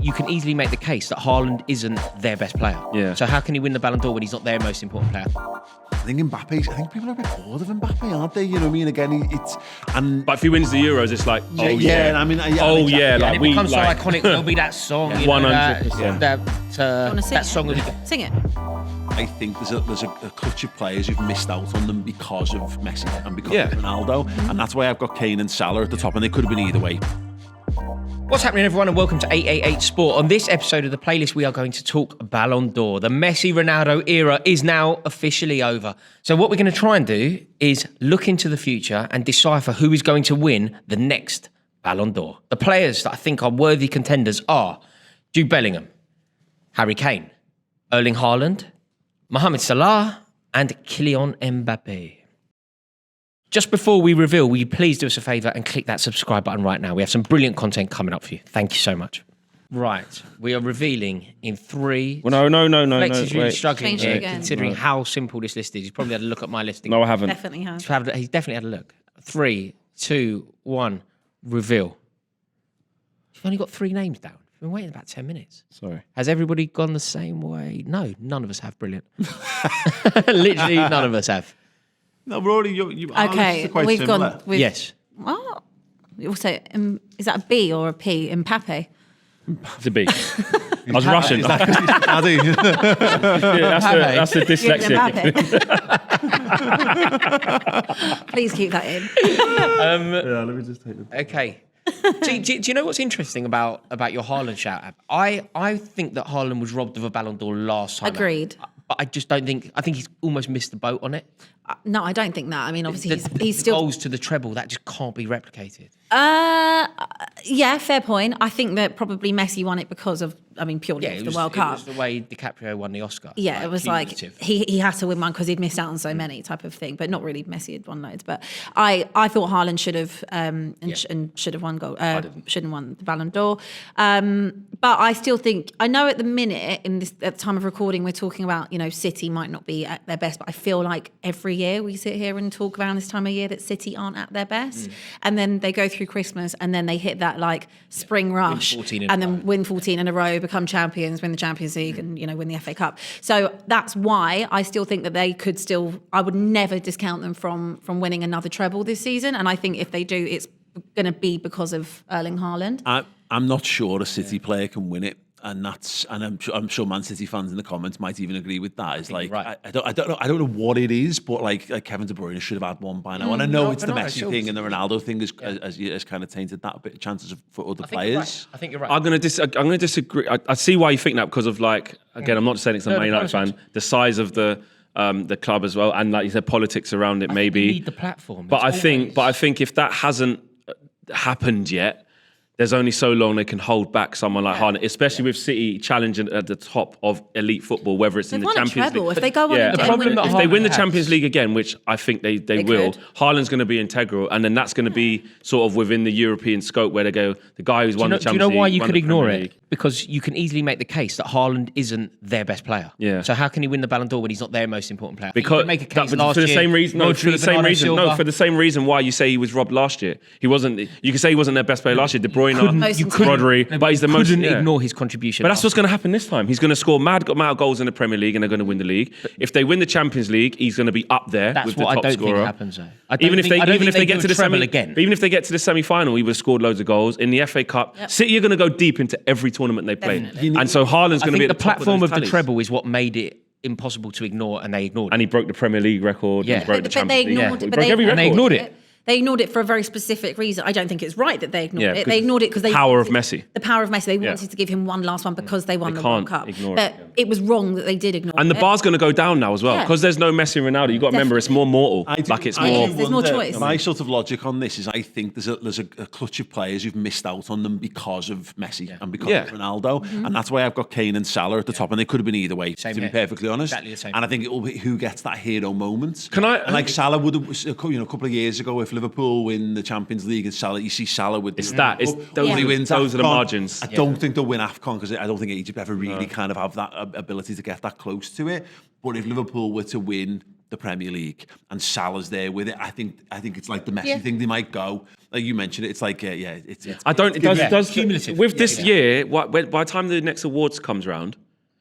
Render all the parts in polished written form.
You can easily make the case that Haaland isn't their best player. Yeah. So how can he win the Ballon d'Or when he's not their most important player? I think people are a bit bored of Mbappe, aren't they? You know what I mean? Again, But if he wins the Euros, it's like, I mean, And it we becomes so like iconic. There'll be that song. 100%. That song will be good. Sing it. I think there's a clutch of players who've missed out on them because of Messi and because of Ronaldo, and that's why I've got Kane and Salah at the top, and they could have been either way. What's happening, everyone, and welcome to 888 Sport. On this episode of the playlist, we are going to talk Ballon d'Or. The Messi-Ronaldo era is now officially over. So what we're going to try and do is look into the future and decipher who is going to win the next Ballon d'Or. The players that I think are worthy contenders are Jude Bellingham, Harry Kane, Erling Haaland, Mohamed Salah, and Kylian Mbappe. Just before we reveal, will you please do us a favour and click that subscribe button right now? We have some brilliant content coming up for you. Thank you so much. Right, we are revealing in 3... Well, no. Flex is really struggling Change it here, again. considering how simple this list is. He's probably had a look at my listing. No, I haven't. Definitely has. He's definitely had a look. 3, 2, 1, reveal. You've only got 3 names down. We've been waiting about 10 minutes. Sorry. Has everybody gone the same way? No, none of us have. Brilliant. Literally none of us have. No, Rory, you Okay, are quite we've similar. gone with... Yes. What? Also, is that a B or a P? Mbappe? It's a B. I was Russian. Is that 'cause he's daddy? That's the dyslexia. Mbappe. Please keep that in. Yeah, let me just take the... Okay. do you know what's interesting about your Haaland shout out? I think that Haaland was robbed of a Ballon d'Or last time. Agreed. But I just don't think... I think he's almost missed the boat on it. No, I don't think that. I mean, obviously, he's the still... goals to the treble, that just can't be replicated. Yeah, fair point. I think that probably Messi won it because of, purely of the World Cup. It was the way DiCaprio won the Oscar. Yeah, it was like cumulative. he had to win one because he'd missed out on so many type of thing, but not really. Messi had won loads, but I thought Haaland should have and should have won shouldn't won the Ballon d'Or. But I still think I know at the minute at the time of recording we're talking about City might not be at their best, but I feel like every year we sit here and talk around this time of year that City aren't at their best, and then they go through Christmas and then they hit that like spring rush and then win 14 in a row, become champions, win the Champions League, and win the FA Cup. So that's why I still think that they could still. I would never discount them from winning another treble this season, and I think if they do, it's going to be because of Erling Haaland. I'm not sure a City player can win it, and I'm sure Man City fans in the comments might even agree with that. It's like right. I don't know what it is, but like Kevin De Bruyne should have had one by now. And I know it's the Messi thing and the Ronaldo thing has kind of tainted that bit of chances for other players. I think you're right. I'm going to disagree. I see why you think that because of again, I'm not just saying it's a Man United fan. The size of the club as well, and like you said, politics around it maybe. You need the platform. But I think if that hasn't happened yet, there's only so long they can hold back someone like Haaland, especially with City challenging at the top of elite football, whether it's in the Champions League. If they go on if they win the Champions League again, which I think they will, could. Haaland's going to be integral, and then that's going to be sort of within the European scope where they go, the guy who's won the Champions League. Do you know why you won could the ignore Premier it? League. Because you can easily make the case that Haaland isn't their best player. Yeah. So how can he win the Ballon d'Or when he's not their most important player? Because make a case for last the year, same reason, Rodri, for the same reason why you say he was robbed last year. He wasn't. You can say he wasn't their best player last year. De Bruyne, Rodri, but he's the most. Couldn't ignore his contribution. But that's what's going to happen this time. He's going to score mad amount of goals in the Premier League, and they're going to win the league. If they win the Champions League, he's going to be up there with the top I don't scorer. think happens though. Even if they get to the treble again. Even if they get to the semi-final, he would have scored loads of goals in the FA Cup. Yep. City are going to go deep into every tournament they play, and so Haaland's going to be at the the top platform of those the tallies. treble is what made it impossible to ignore, and they ignored it. And he broke the Premier League record. Yeah. And he broke the But they Champions League. ignored it. He But broke every record. And they ignored it. They ignored it for a very specific reason. I don't think it's right that they ignored Yeah, it. because They ignored it because they power of Messi. The power of Messi. They wanted to give him one last one because they won the World can't Cup. ignore but it, it was wrong that they did ignore it. And the bar's going to go down now as well Yeah. because there's no Messi and Ronaldo. You've got to remember it's more mortal. There's more choice. My sort of logic on this is I think there's a clutch of players who've missed out on them because of Messi and because of Ronaldo, and that's why I've got Kane and Salah at the top, and they could have been either way. Same to be here. perfectly honest, Exactly the same. and I think it will be who gets that hero moment. And like Salah would have, a couple of years ago, if Liverpool win the Champions League and Salah, you see Salah with It's the that. It's those, he wins those are the AFCON. margins. I don't think they'll win AFCON because I don't think Egypt ever really kind of have that ability to get that close to it. But if Liverpool were to win the Premier League, and Salah's there with it. I think it's like the Messi thing. They might go. Like you mentioned it. It's like it's I don't. It does cumulative. with this year. By the time the next awards comes around,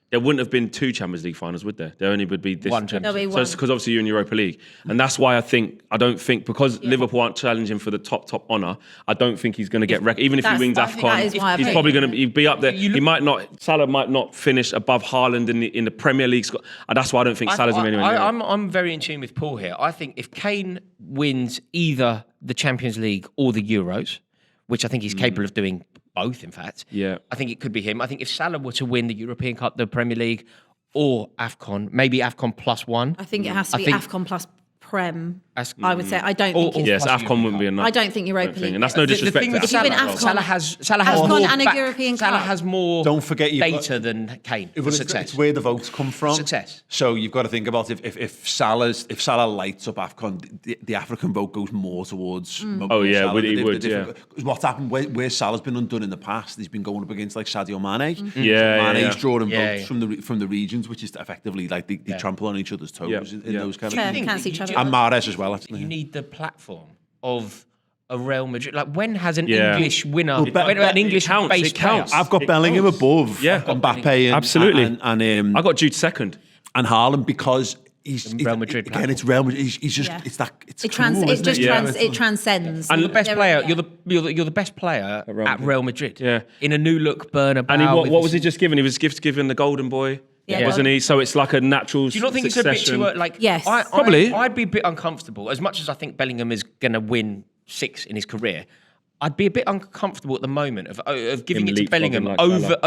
there wouldn't have been 2 Champions League finals, would there? There only would be this. One Champions League. So it's because obviously you're in Europa League, and that's why I don't think because Liverpool aren't challenging for the top honour. I don't think he's going to get even if he wins AFCON. He's probably going to be up there. He might not. Salah might not finish above Haaland in the Premier League. That's why I don't think Salah's going to be anywhere near. I'm very in tune with Paul here. I think if Kane wins either the Champions League or the Euros, which I think he's capable of doing both, in fact. Yeah. I think it could be him. I think if Salah were to win the European Cup, the Premier League, or AFCON, maybe AFCON +1. I think it has to be AFCON plus Prem. I would say. I don't think. Yes, AFCON wouldn't be enough. I don't think Europa League. And that's no disrespect. If you win AFCON, Salah has AFCON more and a European Cup. Salah has more. Don't forget data than Kane. For success. It's where the votes come from. Success. So you've got to think about if Salah lights up AFCON, the African vote goes more towards. Oh yeah, Salah. he would. Yeah. Because what's happened where Salah's been undone in the past, he's been going up against like Sadio Mane. Yeah, Mane's drawing votes from the regions, which is effectively like they trample on each other's toes in those kind of things. Can't see each other. And Mahrez as well. Actually. You need the platform of a Real Madrid. Like, when has an English winner, when an English-based player? I've got Bellingham above Mbappe and absolutely. And I got Jude second. And Haaland because he's Real Madrid. Again, it's Real Madrid. He's just it transcends. And you're the best player. You're the best player at Real Madrid. Yeah. In a new look Bernabeu. And what was he just given? He was given the Golden Boy. Yeah. Wasn't he? So it's like a natural. Do you not think succession. it's a bit too Yes. Probably. I'd be a bit uncomfortable. As much as I think Bellingham is going to win 6 in his career, I'd be a bit uncomfortable at the moment of giving it to Bellingham like over.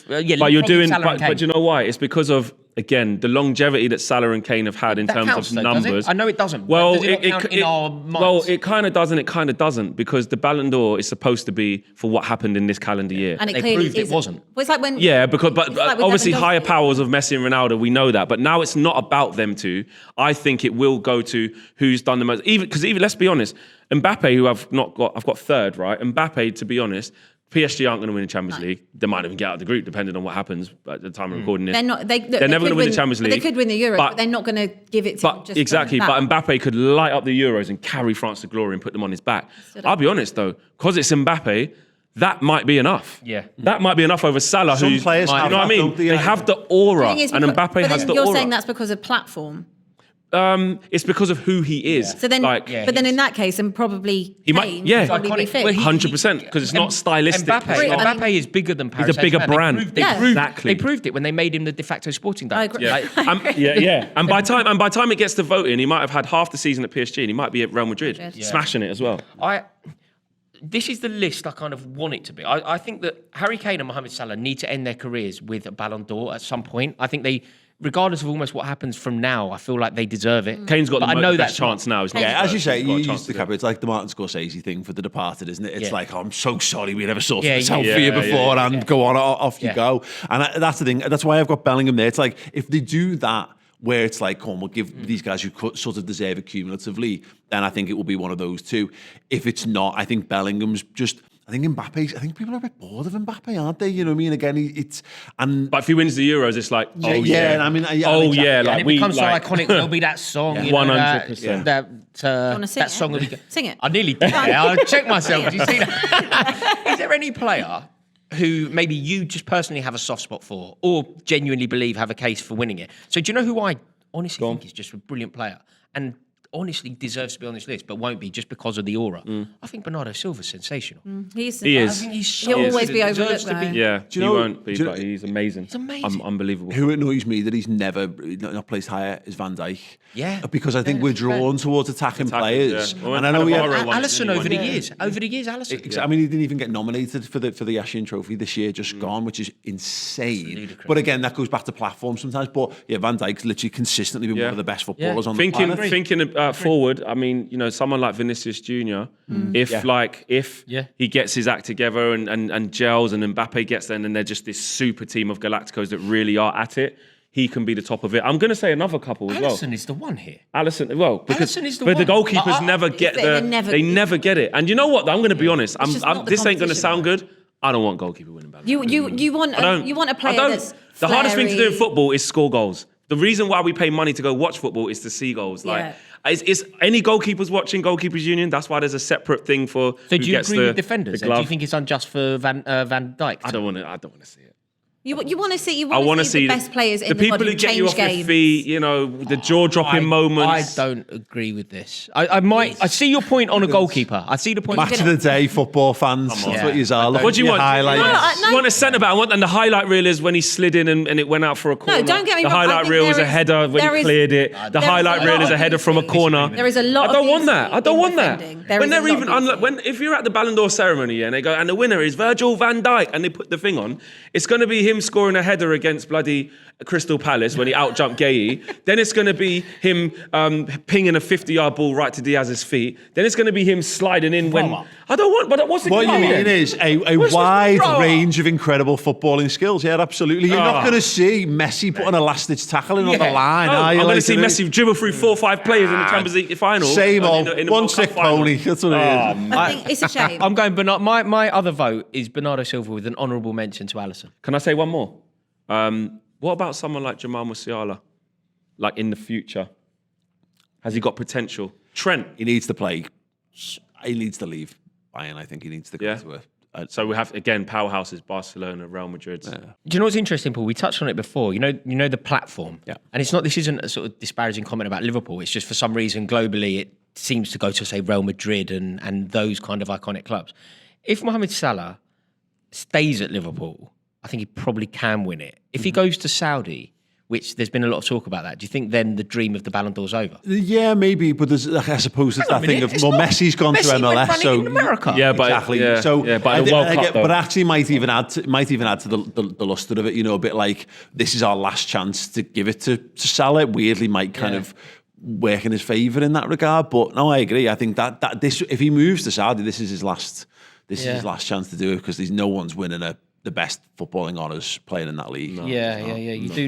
But you're doing. But you know why? It's because of, again, the longevity that Salah and Kane have had in terms of numbers. I know it doesn't. Well, does it not count in our minds? Well, it kind of does and it kind of doesn't, because the Ballon d'Or is supposed to be for what happened in this calendar year. And it They clearly proved it wasn't. Well, it's like when. Yeah, but it's like with obviously Lewandowski. higher powers of Messi and Ronaldo, we know that. But now it's not about them two. I think it will go to who's done the most. Even let's be honest, Mbappe, who I've got third, right? Mbappe, to be honest, PSG aren't going to win the Champions League. They might even get out of the group, depending on what happens at the time of recording this. They're not. They're never going to win the Champions League. They could win the Euros, but they're not going to give it to them just exactly. for that. But Mbappe could light up the Euros and carry France to glory and put them on his back. I'll be honest though, because it's Mbappe, that might be enough. Yeah. That might be enough over Salah. Some players you have know what I that, mean? don't they? They have the aura, and Mbappe has the aura. You're saying that's because of platform. It's because of who he is. So then, but then in that case, and probably He might- Kane yeah. would probably be fit. Well, 100%, because it's not stylistic. Mbappe is bigger than Paris. He's a bigger Saint-Germain. brand. They proved it when they made him the de facto sporting director. I agree. Yeah. And by time it gets to voting, he might have had half the season at PSG, and he might be at Real Madrid, smashing it as well. This is the list I kind of want it to be. I think that Harry Kane and Mohamed Salah need to end their careers with a Ballon d'Or at some point. I think they, regardless of almost what happens from now, I feel like they deserve it. Kane's got the best not- chance now. Yeah, as you say, you use the cap. It's like the Martin Scorsese thing for The Departed, isn't it? It's like, I'm so sorry we never sorted this out for you before, and go on, off you go. And that's the thing. That's why I've got Bellingham there. It's like, if they do that, where it's like, come on, we'll give these guys who sort of deserve it cumulatively, then I think it will be one of those two. If it's not, I think Bellingham's just... I think people are a bit bored of Mbappe, aren't they? You know what I mean? Again, But if he wins the Euros, it's like, I mean, exactly. And like it we becoms like, so iconic. There'll be that song. 100%. That song will be good. Sing it. I nearly did. I'll check myself. Did you see that? Is there any player who maybe you just personally have a soft spot for, or genuinely believe have a case for winning it? So do you know who I honestly think is just a brilliant player and honestly deserves to be on this list, but won't be just because of the aura? I think Bernardo Silva's sensational. He is. I think he's so He'll always good. be He deserves overlooked, to be- though. Yeah, Do you know- he won't be, do you but he's amazing. He's amazing. Unbelievable. Who annoys me that he's never not placed higher is Van Dijk. Yeah. Because I think we're drawn towards attacking players. yeah. And I know we had... Alisson over the years. Alisson. I mean, he didn't even get nominated for the Ashian Trophy this year, just gone, which is insane. ludicrous. But again, that goes back to platform sometimes. But yeah, Van Dijk's literally consistently been one of the best footballers on the planet. Thinking forward, I mean, you know, someone like Vinicius Junior, if he gets his act together and gels, and Mbappe gets there, and then they're just this super team of Galacticos that really are at it, he can be the top of it. I'm going to say another couple as well. Alisson is the one here. Alisson, well, because Alisson is the but the one. goalkeepers never get They never get it. And you know what? I'm going to be honest. It's just not the This ain't going to competition. sound good. I don't want goalkeeper winning Ballon. You want a player that's The hardest thing to do in flary. football is score goals. The reason why we pay money to go watch football is to see goals. Like, is any goalkeepers watching Goalkeepers Union? That's why there's a separate thing for. So do you agree with defenders? Do you think it's unjust for Van Dijk? I don't want to see it. You want to see the best players in the people body who get you off games. your feet, the jaw-dropping moments. I don't agree with this. I see your point on a goalkeeper. I see the point. Match of the day, football fans. That's what you are. What do you want? Highlights. You want a centre back, and the highlight reel is when he slid in and it went out for a corner. No, don't get me wrong. The highlight reel is a header when he cleared it. The highlight reel is a header from a corner. There is a lot. I don't want that. I don't want that. If you're at the Ballon d'Or ceremony and they go, and the winner is Virgil van Dijk, and they put the thing on, it's going to be him scoring a header against bloody Crystal Palace when he outjumped Gueye. Then it's going to be him pinging a 50-yard ball right to Diaz's feet. Then it's going to be him sliding in when... I don't want... But what's the What you mean is a wide range of incredible footballing skills. Yeah, absolutely. You're not going to see Messi putting a last-ditch tackle in on the line, are you? I'm going to see Messi dribble through 4 or 5 players in the Champions League final. Same old. One sick pony. That's what it is. I think it's a shame. I'm going Bernardo. My other vote is Bernardo Silva with an honourable mention to Alisson. Can I say one more? What about someone like Jamal Musiala? Like in the future? Has he got potential? Trent. He needs to play. He needs to leave Bayern. I think he needs to go to a... So we have, again, powerhouses, Barcelona, Real Madrid. Do you know what's interesting, Paul? We touched on it before. You know the platform. Yeah. And this isn't a sort of disparaging comment about Liverpool. It's just for some reason globally it seems to go to, say, Real Madrid and those kind of iconic clubs. If Mohamed Salah stays at Liverpool, I think he probably can win it. If he goes to Saudi, which there's been a lot of talk about that, do you think then the dream of the Ballon d'Or's over? Yeah, maybe, but I suppose it's that thing of, Messi's gone to MLS, so in America. Yeah, but exactly. Yeah, so, yeah, but World Cup, but actually, might even add to the luster of it. A bit like this is our last chance to give it to Salah. Weirdly, might kind of work in his favour in that regard. But no, I agree. I think that this, if he moves to Saudi, this is his last. This is his last chance to do it because there's no one's winning the best footballing honours playing in that league. You do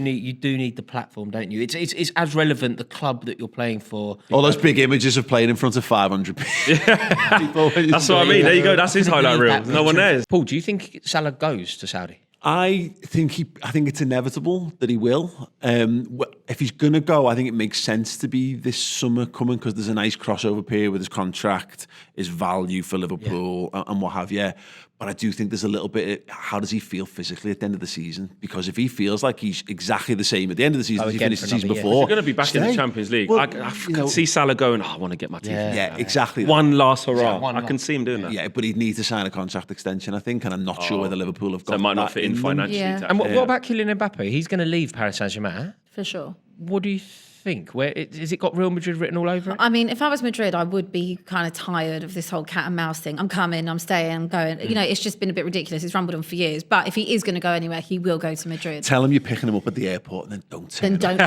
need the platform, don't you? It's as relevant the club that you're playing for. All those big images of playing in front of 500 people. That's what I mean. There you go. That's his highlight reel. No one there. Paul, do you think Salah goes to Saudi? I think it's inevitable that he will. If he's gonna go, I think it makes sense to be this summer coming because there's a nice crossover period with his contract, his value for Liverpool, and what have you. But I do think there's a little bit. How does he feel physically at the end of the season? Because if he feels like he's exactly the same at the end of the season as he finished the season before, he's going to be back in the Champions League. Well, I can see Salah going. I want to get my teeth. Yeah, exactly. One last hurrah. I can see him doing that. Yeah, but he'd need to sign a contract extension, I think, and I'm not sure whether Liverpool have got. So it might not fit in financially. Yeah. And what about Kylian Mbappe? He's going to leave Paris Saint-Germain. For sure. What do you think? Has it got Real Madrid written all over it? I mean, if I was Madrid, I would be kind of tired of this whole cat and mouse thing. I'm coming, I'm staying, I'm going. It's just been a bit ridiculous. It's rumbled on for years. But if he is going to go anywhere, he will go to Madrid. Tell him you're picking him up at the airport and then don't turn Don't.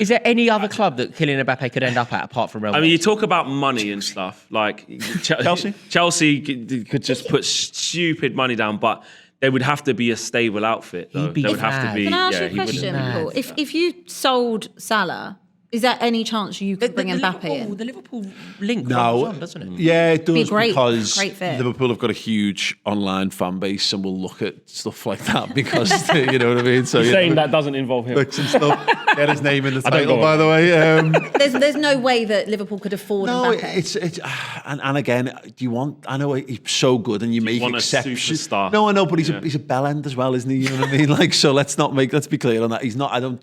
Is there any other club that Kylian Mbappe could end up at apart from Real Madrid? I mean, you talk about money and stuff. Like Chelsea could just put stupid money down, but there would have to be a stable outfit. Though. There would have to be. Can I ask you a question, Paul? If you sold Salah, is there any chance you could bring Mbappe in? The Liverpool link No, on, doesn't it? Yeah, it does because great fit. Liverpool have got a huge online fan base and will look at stuff like that because you know what I mean. So saying that doesn't involve him. Looks and stuff. Get his name in the title, by the way. There's no way that Liverpool could afford Mbappe. it's and again, do you want? I know he's so good, and you make exceptions. No, I know, but he's a bell end as well, isn't he? You know what I mean? Like, so let's be clear on that. He's not. I'm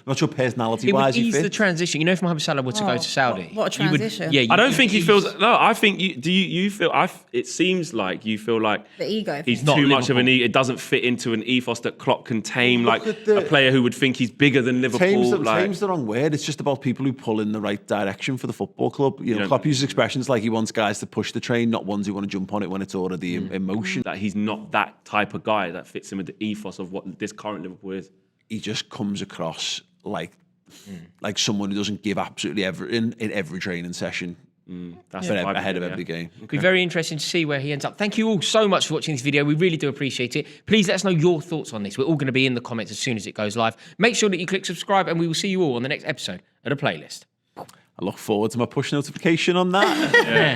not sure personality wise he fits. The transition. If Mohamed Salah were to go to Saudi, what a transition! I don't think he feels. No, I think you. Do you feel? It seems like you feel like the ego. He's too much of an ego. It doesn't fit into an ethos that Klopp can tame. Like a player who would think he's bigger than Liverpool. Tame's the wrong word. It's just about people who pull in the right direction for the football club. Klopp uses expressions like he wants guys to push the train, not ones who want to jump on it when it's already in motion. That he's not that type of guy that fits in with the ethos of what this current Liverpool is. He just comes across like someone who doesn't give absolutely everything in every training session. That's ahead of every game. It'll be very interesting to see where he ends up. Thank you all so much for watching this video. We really do appreciate it. Please let us know your thoughts on this. We're all going to be in the comments as soon as it goes live. Make sure that you click subscribe and we will see you all on the next episode of The Playlist. I look forward to my push notification on that.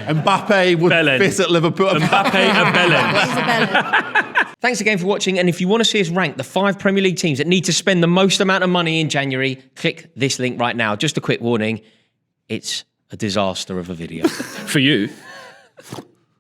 Mbappe would fit at Liverpool. Mbappe and Ballon. He's a Ballon. Thanks again for watching. And if you want to see us rank the 5 Premier League teams that need to spend the most amount of money in January, click this link right now. Just a quick warning, it's a disaster of a video. For you.